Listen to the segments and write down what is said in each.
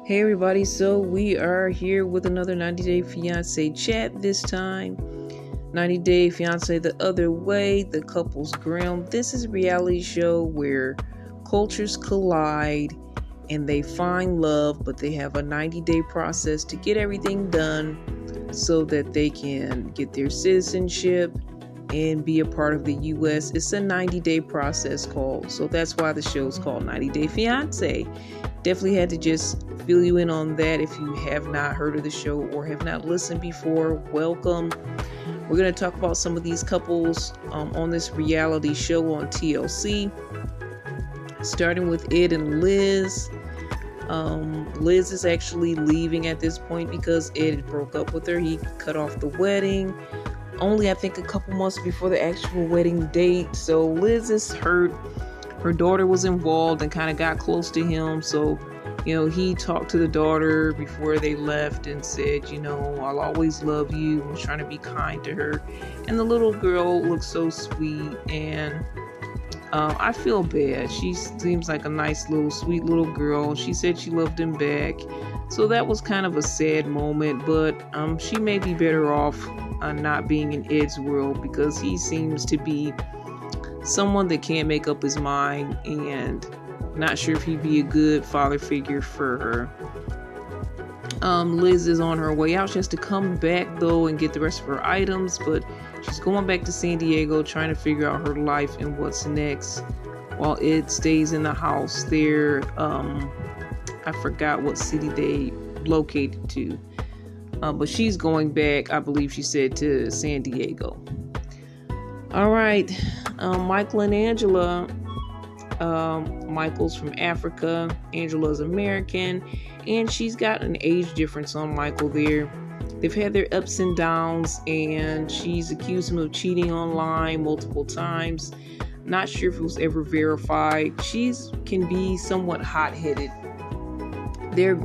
Hey everybody, so we are here with another 90 Day Fiance chat this time. 90 Day Fiance the other way, the couple's ground. This is a reality show where cultures collide and they find love, but they have a 90-day process to get everything done so that they can get their citizenship and be a part of the U.S. It's a 90-day process so that's why the show is called 90 Day Fiance. Definitely had to just fill you in on that. If you have not heard of the show or have not listened before, welcome. We're going to talk about some of these couples on this reality show on TLC, starting with Ed and Liz. Liz is actually leaving at this point because Ed broke up with her. He cut off the wedding only, I think, a couple months before the actual wedding date. So Liz is hurt. Her daughter was involved and kind of got close to him. So, he talked to the daughter before they left and said, I'll always love you. Was trying to be kind to her. And the little girl looks so sweet. And I feel bad. She seems like a nice little, sweet little girl. She said she loved him back. So that was kind of a sad moment. But she may be better off not being in Ed's world, because he seems to be someone that can't make up his mind, and not sure if he'd be a good father figure for her. Liz is on her way out. She has to come back though and get the rest of her items, but she's going back to San Diego trying to figure out her life and what's next, while Ed stays in the house there. I forgot what city they located to, but she's going back, I believe she said, to San Diego. All right, Michael and Angela. Michael's from Africa, Angela's American, and she's got an age difference on Michael there. They've had their ups and downs, and she's accused him of cheating online multiple times. Not sure if it was ever verified. Can be somewhat hot-headed. They've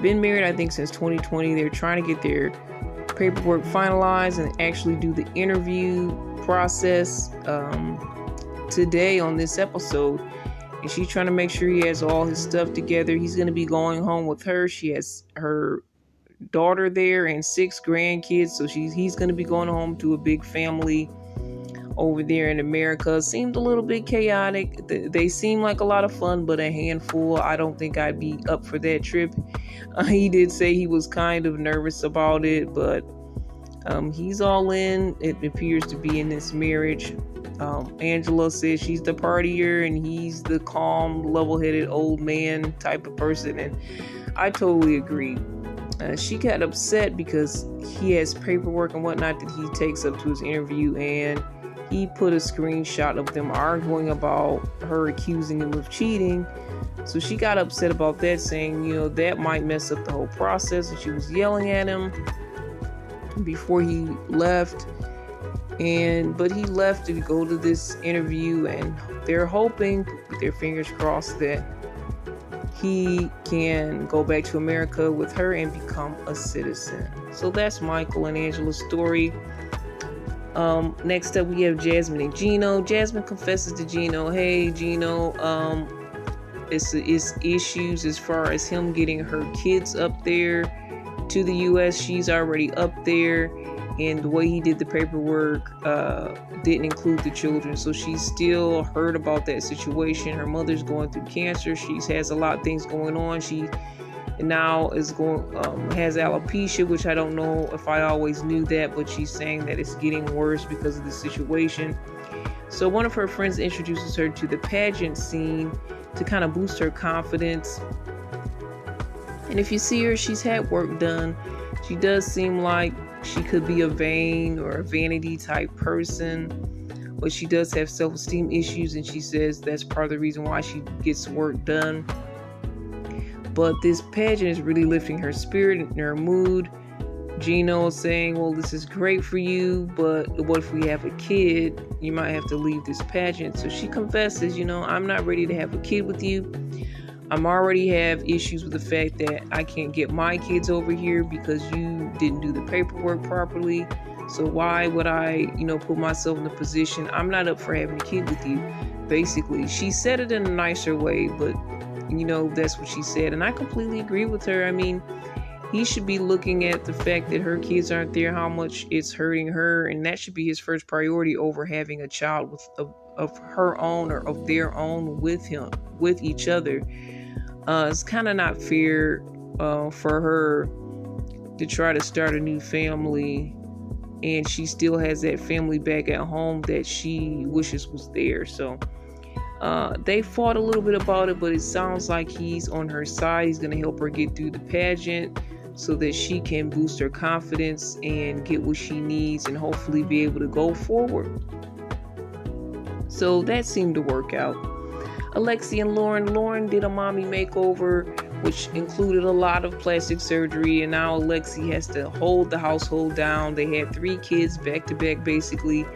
been married, I think, since 2020. They're trying to get their paperwork finalized and actually do the interview process today on this episode, and she's trying to make sure he has all his stuff together. He's going to be going home with her. She has her daughter there and 6 grandkids, so he's going to be going home to a big family over there in America. Seemed a little bit chaotic. They seem like a lot of fun, but a handful. I don't think I'd be up for that trip. He did say he was kind of nervous about it, but he's all in. It appears to be in this marriage. Angela says she's the partier and he's the calm, level-headed old man type of person, and I totally agree. She got upset because he has paperwork and whatnot that he takes up to his interview, and he put a screenshot of them arguing about her accusing him of cheating. So she got upset about that, saying, that might mess up the whole process, and she was yelling at him before he left. But he left to go to this interview, and they're hoping, with their fingers crossed, that he can go back to America with her and become a citizen. So that's Michael and Angela's story. Next up, we have Jasmine and Gino. Jasmine confesses to Gino, hey, Gino, it's issues as far as him getting her kids up there to the U.S. She's already up there, and the way he did the paperwork didn't include the children. So she's still hurt about that situation. Her mother's going through cancer. She has a lot of things going on. She now has alopecia, which I don't know if I always knew that, but she's saying that it's getting worse because of the situation. So one of her friends introduces her to the pageant scene to kind of boost her confidence. And if you see her, she's had work done. She does seem like she could be a vain or a vanity type person, but she does have self-esteem issues, and she says that's part of the reason why she gets work done. But this pageant is really lifting her spirit and her mood. Gino is saying, well, this is great for you, but what if we have a kid? You might have to leave this pageant. So she confesses, I'm not ready to have a kid with you. I'm already have issues with the fact that I can't get my kids over here because you didn't do the paperwork properly. So why would I, put myself in a position? I'm not up for having a kid with you. Basically, she said it in a nicer way, but That's what she said. And I completely agree with her. I mean, he should be looking at the fact that her kids aren't there, how much it's hurting her, and that should be his first priority over having a child of her own or of their own with him, with each other. It's kind of not fair for her to try to start a new family, and she still has that family back at home that she wishes was there. So they fought a little bit about it, but it sounds like he's on her side. He's going to help her get through the pageant so that she can boost her confidence and get what she needs and hopefully be able to go forward. So that seemed to work out. Alexi and Lauren did a mommy makeover, which included a lot of plastic surgery, and now Alexi has to hold the household down. They had 3 kids back to back, basically.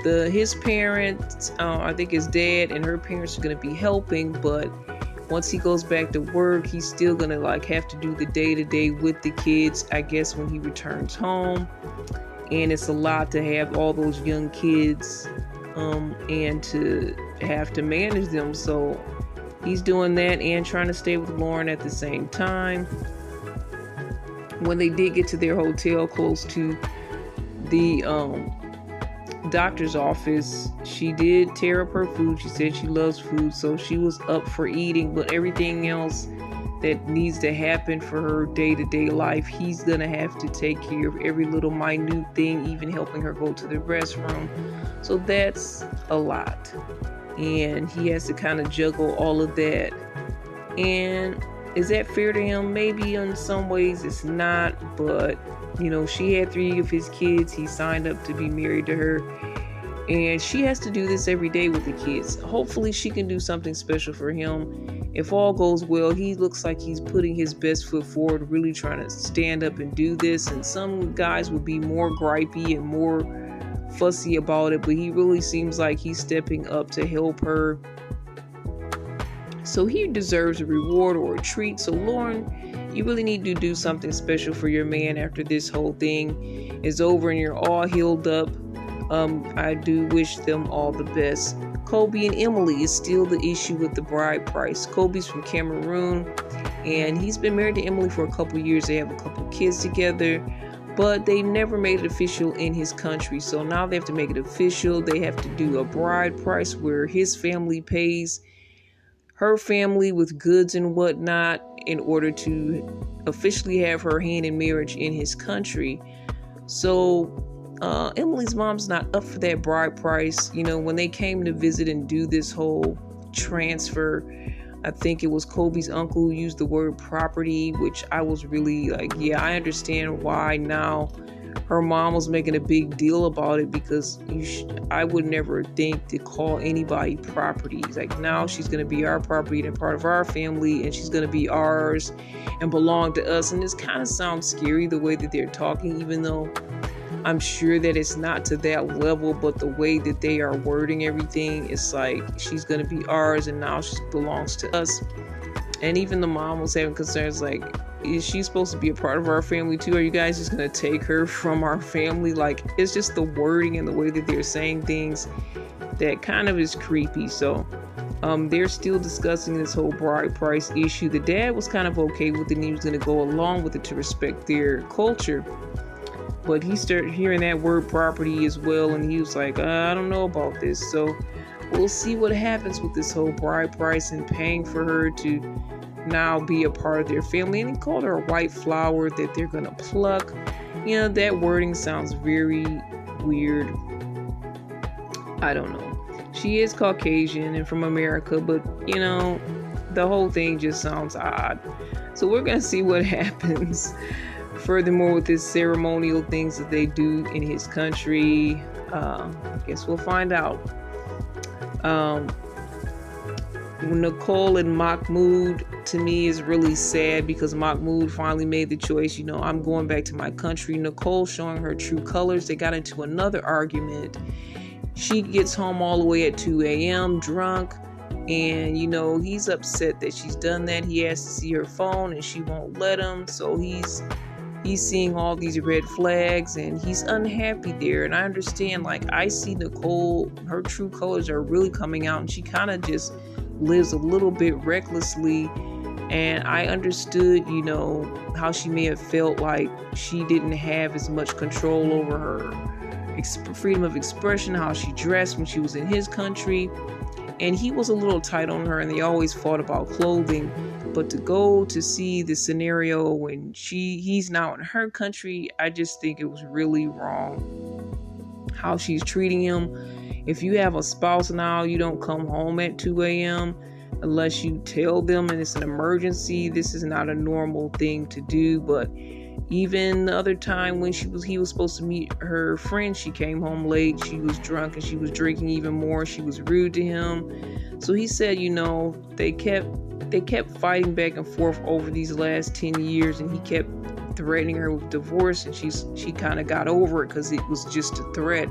His parents, I think his dad and her parents are going to be helping, but once he goes back to work, he's still going to have to do the day-to-day with the kids, I guess, when he returns home. And it's a lot to have all those young kids and to have to manage them. So he's doing that and trying to stay with Lauren at the same time. When they did get to their hotel close to the doctor's office, she did tear up her food. She said she loves food, so she was up for eating, but everything else that needs to happen for her day-to-day life, he's gonna have to take care of every little minute thing, even helping her go to the restroom. So that's a lot, and he has to kind of juggle all of that. And is that fair to him? Maybe in some ways it's not, but she had 3 of his kids. He signed up to be married to her, and she has to do this every day with the kids. Hopefully she can do something special for him. If all goes well, he looks like he's putting his best foot forward, really trying to stand up and do this. And some guys will be more gripey and more fussy about it, but he really seems like he's stepping up to help her. So he deserves a reward or a treat. So Lauren, you really need to do something special for your man after this whole thing is over and you're all healed up. I do wish them all the best. Kobe and Emily is still the issue with the bride price. Kobe's from Cameroon, and he's been married to Emily for a couple years. They have a couple kids together, but they never made it official in his country. So now they have to make it official. They have to do a bride price where his family pays her family with goods and whatnot in order to officially have her hand in marriage in his country. So Emily's mom's not up for that bride price. When they came to visit and do this whole transfer, I think it was Kobe's uncle who used the word property, which I was really like, yeah, I understand why now her mom was making a big deal about it, because I would never think to call anybody property. Like, now she's going to be our property and part of our family, and she's going to be ours and belong to us. And this kind of sounds scary the way that they're talking, even though I'm sure that it's not to that level, but the way that they are wording everything, it's like she's going to be ours and now she belongs to us. And even the mom was having concerns like, is she supposed to be a part of our family too? Are you guys just going to take her from our family? Like, it's just the wording and the way that they're saying things that kind of is creepy. So they're still discussing this whole bride price issue. The dad was kind of okay with it, and he was going to go along with it to respect their culture. But he started hearing that word property as well, and he was like, I don't know about this. So we'll see what happens with this whole bride price and paying for her to now be a part of their family. And he called her a white flower that they're going to pluck. That wording sounds very weird. I don't know. She is Caucasian and from America, but the whole thing just sounds odd. So we're going to see what happens. Furthermore, with his ceremonial things that they do in his country, I guess we'll find out. Nicole and Mahmoud, to me, is really sad, because Mahmoud finally made the choice. I'm going back to my country. Nicole showing her true colors. They got into another argument. She gets home all the way at 2 a.m. drunk. And, he's upset that she's done that. He has to see her phone and she won't let him. So he's seeing all these red flags and he's unhappy there. And I understand, I see Nicole, her true colors are really coming out, and she kind of just lives a little bit recklessly. And I understood, how she may have felt like she didn't have as much control over her freedom of expression, how she dressed when she was in his country. And he was a little tight on her, and they always fought about clothing. But to go to see the scenario when he's now in her country, I just think it was really wrong how she's treating him. If you have a spouse now, you don't come home at 2 a.m. unless you tell them and it's an emergency. This is not a normal thing to do. But even the other time when he was supposed to meet her friend, she came home late. She was drunk and she was drinking even more. She was rude to him. So he said, they kept fighting back and forth over these last 10 years, and he kept threatening her with divorce, and she kind of got over it because it was just a threat.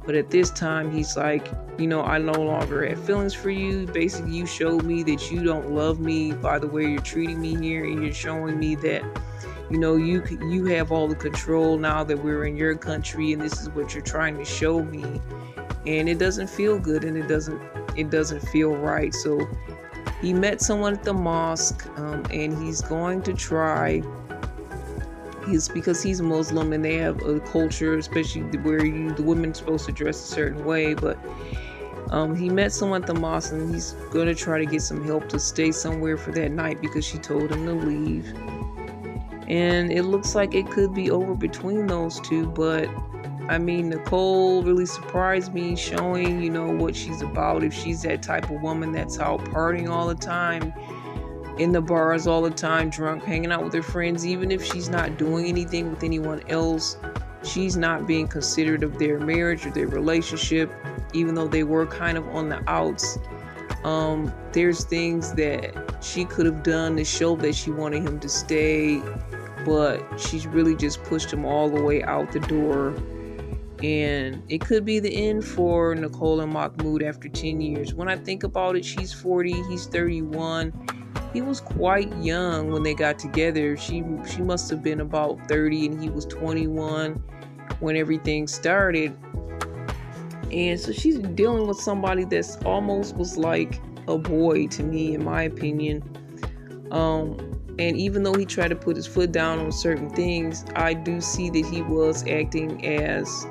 But at this time, he's like, I no longer have feelings for you. Basically, you showed me that you don't love me by the way you're treating me here, and you're showing me that, you have all the control now that we're in your country, and this is what you're trying to show me. And it doesn't feel good, and it doesn't feel right. So he met someone at the mosque, and he's going to try. Because he's Muslim, and they have a culture, especially where the women's supposed to dress a certain way. But he met someone at the mosque, and he's going to try to get some help to stay somewhere for that night because she told him to leave. And it looks like it could be over between those two. But I mean, Nicole really surprised me, showing, what she's about. If she's that type of woman that's out partying all the time, in the bars all the time, drunk, hanging out with her friends, even if she's not doing anything with anyone else, she's not being considerate of their marriage or their relationship, even though they were kind of on the outs. There's things that she could have done to show that she wanted him to stay, but she's really just pushed him all the way out the door. And it could be the end for Nicole and Mahmoud after 10 years. When I think about it, she's 40, he's 31. He was quite young when they got together. She must have been about 30, and he was 21 when everything started. And so she's dealing with somebody that's almost was like a boy to me, in my opinion. And even though he tried to put his foot down on certain things, I do see that he was acting as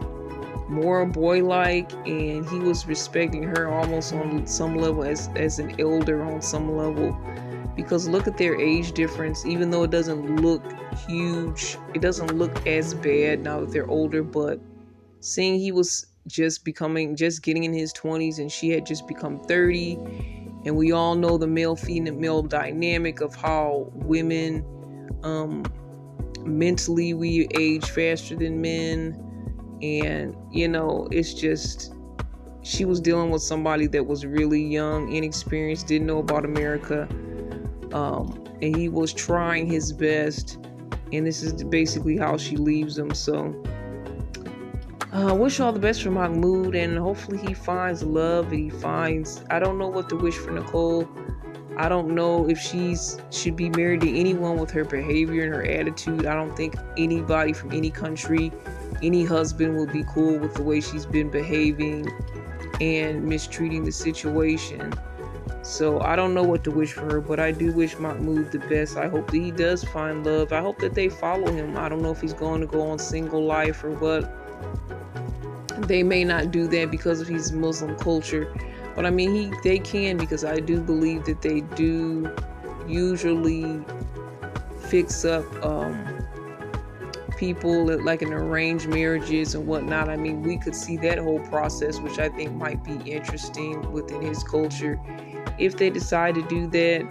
more boy-like, and he was respecting her almost on some level as an elder on some level. Because look at their age difference. Even though it doesn't look huge, it doesn't look as bad now that they're older. But seeing he was just getting in his 20s, and she had just become 30, and we all know the male-female dynamic of how women, mentally, we age faster than men. And it's just, she was dealing with somebody that was really young, inexperienced, didn't know about America. And he was trying his best, and this is basically how she leaves him. So I wish all the best for Mahmoud, and hopefully he finds love, and I don't know what to wish for Nicole. I don't know if should be married to anyone with her behavior and her attitude. I don't think anybody from any country, any husband will be cool with the way she's been behaving and mistreating the situation. So I don't know what to wish for her, but I do wish Mahmoud the best. I hope that he does find love. I hope that they follow him. I don't know if he's going to go on single life or what. They may not do that because of his Muslim culture. But I mean, they can, because I do believe that they do usually fix up people like in arranged marriages and whatnot. I mean, we could see that whole process, which I think might be interesting within his culture if they decide to do that.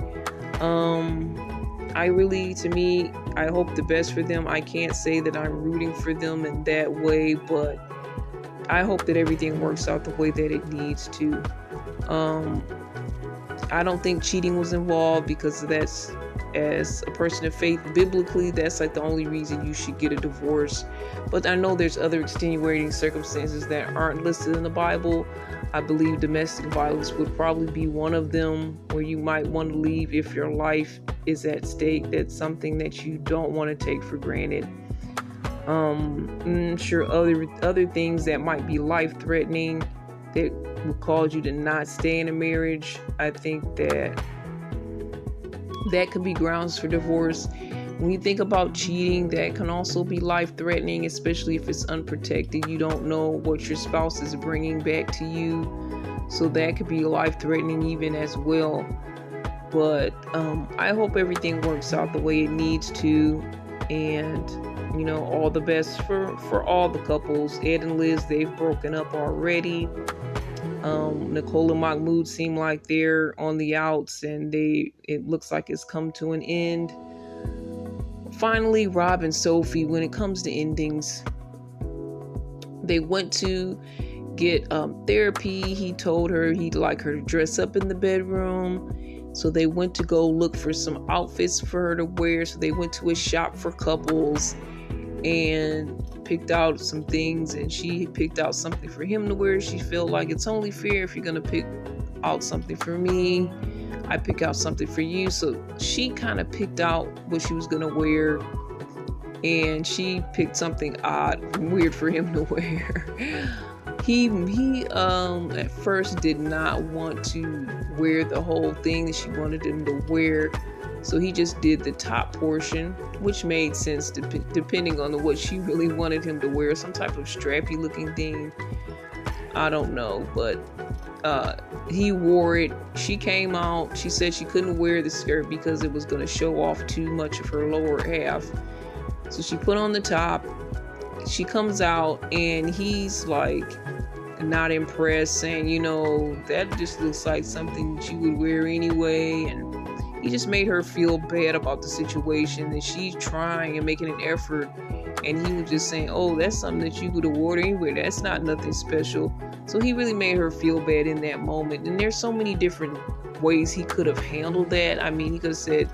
I hope the best for them. I can't say that I'm rooting for them in that way, but I hope that everything works out the way that it needs to. I don't think cheating was involved, because that's, as a person of faith, biblically, that's like the only reason you should get a divorce. But I know there's other extenuating circumstances that aren't listed in the Bible. I believe domestic violence would probably be one of them, where you might want to leave if your life is at stake. That's something that you don't want to take for granted. I'm sure other things that might be life-threatening, that would cause you to not stay in a marriage, I think that could be grounds for divorce. When you think about cheating, that can also be life-threatening, especially if it's unprotected. You don't know what your spouse is bringing back to you, so that could be life-threatening even as well. But I hope everything works out the way it needs to, and all the best for all the couples. Ed and Liz, they've broken up already. Nicole and Mahmoud seem like they're on the outs, and it looks like it's come to an end. Finally, Rob and Sophie, when it comes to endings, they went to get therapy. He told her he'd like her to dress up in the bedroom. So they went to go look for some outfits for her to wear. So they went to a shop for couples and picked out some things, and she picked out something for him to wear. She felt like it's only fair if you're going to pick out something for me, I pick out something for you. So she kind of picked out what she was going to wear, and she picked something odd and weird for him to wear. He at first did not want to wear the whole thing that she wanted him to wear. So he just did the top portion, which made sense depending on what she really wanted him to wear. Some type of strappy looking thing. I don't know, but he wore it. She came out. She said she couldn't wear the skirt because it was going to show off too much of her lower half. So she put on the top. She comes out and he's like not impressed, saying, that just looks like something that you would wear anyway. And he just made her feel bad about the situation, that she's trying and making an effort, and he was just saying, oh, that's something that you could have worn anyway. That's not nothing special. So he really made her feel bad in that moment. And there's so many different ways he could have handled that. I mean, he could have said,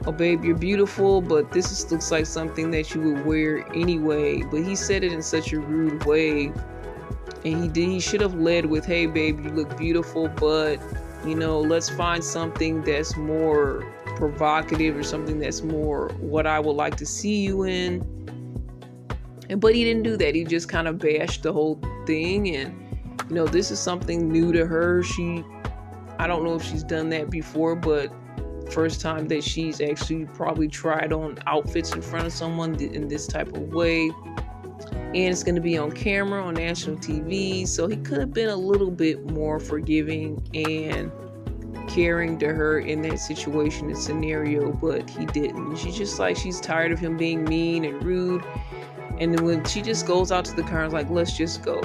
oh, babe, you're beautiful, but looks like something that you would wear anyway. But he said it in such a rude way. And he should have led with, hey, babe, you look beautiful, but let's find something that's more provocative or something that's more what I would like to see you in. But he didn't do that. He just kind of bashed the whole thing. And, this is something new to her. I don't know if she's done that before, but first time that she's actually probably tried on outfits in front of someone in this type of way. And it's going to be on camera on national TV. So he could have been a little bit more forgiving and caring to her in that situation and scenario, but he didn't. She's tired of him being mean and rude. And then when she just goes out to the car and is like, let's just go.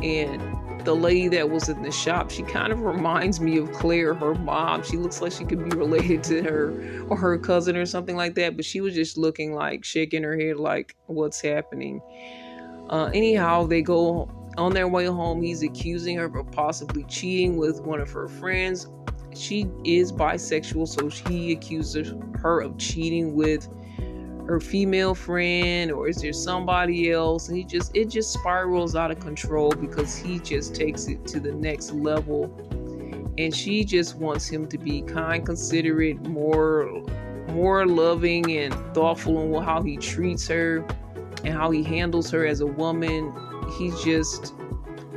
And the lady that was in the shop, she kind of reminds me of Claire, her mom. She looks like she could be related to her or her cousin or something like that. But she was just looking like, shaking her head like, what's happening? Anyhow, they go on their way home. He's accusing her of possibly cheating with one of her friends. She is bisexual, so he accuses her of cheating with her female friend, or is there somebody else? And it just spirals out of control because he just takes it to the next level. And she just wants him to be kind, considerate, more loving and thoughtful in how he treats her and how he handles her as a woman. He's just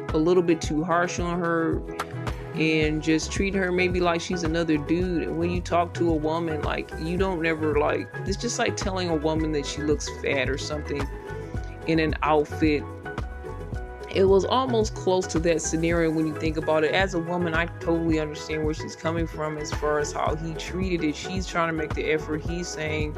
a little bit too harsh on her and just treat her maybe like she's another dude. And when you talk to a woman, like, you don't ever it's just like telling a woman that she looks fat or something in an outfit. It was almost close to that scenario when you think about it. As a woman, I totally understand where she's coming from as far as how he treated it. She's trying to make the effort. He's saying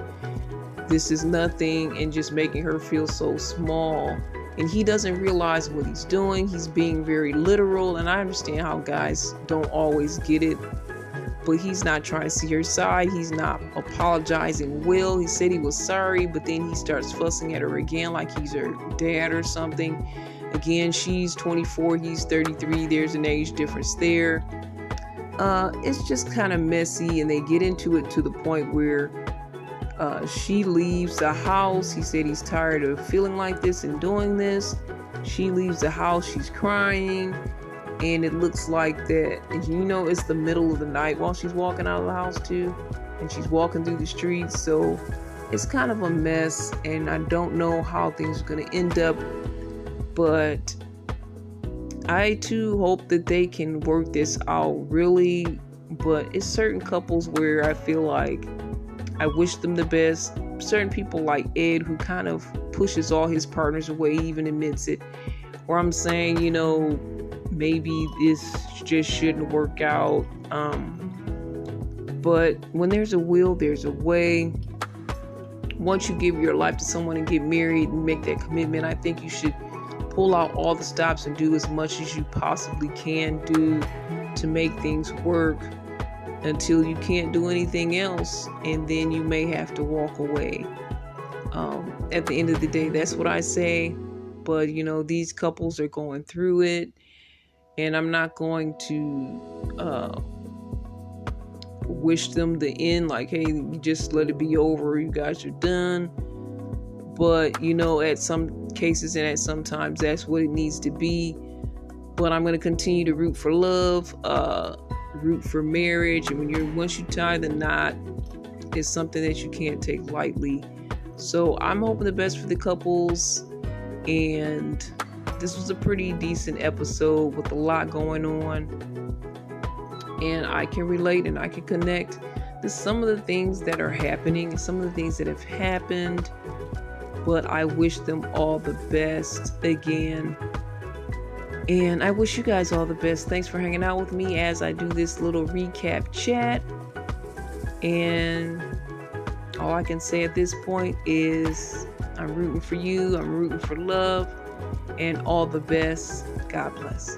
this is nothing and just making her feel so small. And he doesn't realize what he's doing. He's being very literal. And I understand how guys don't always get it. But he's not trying to see her side. He's not apologizing well. He said he was sorry, but then he starts fussing at her again like he's her dad or something. Again, she's 24, he's 33. There's an age difference there. It's just kind of messy, and they get into it to the point where she leaves the house. He said he's tired of feeling like this and doing this. She leaves the house. She's crying. And it looks like that, it's the middle of the night while she's walking out of the house too. And she's walking through the streets. So it's kind of a mess. And I don't know how things are going to end up. But I too hope that they can work this out really, but it's certain couples where I feel like I wish them the best. Certain people like Ed, who kind of pushes all his partners away, even admits it. Or I'm saying, maybe this just shouldn't work out. But when there's a will, there's a way. Once you give your life to someone and get married and make that commitment, I think you should pull out all the stops and do as much as you possibly can do to make things work until you can't do anything else, and then you may have to walk away. At the end of the day, that's what I say. But these couples are going through it, and I'm not going to wish them the end, like, hey, you just let it be over, you guys are done. But at some cases and at some times, that's what it needs to be. But I'm going to continue to root for love, root for marriage. And once you tie the knot, it's something that you can't take lightly. So I'm hoping the best for the couples. And this was a pretty decent episode with a lot going on. And I can relate and I can connect to some of the things that are happening and some of the things that have happened. But I wish them all the best again. And I wish you guys all the best. Thanks for hanging out with me as I do this little recap chat. And all I can say at this point is I'm rooting for you. I'm rooting for love. And all the best. God bless.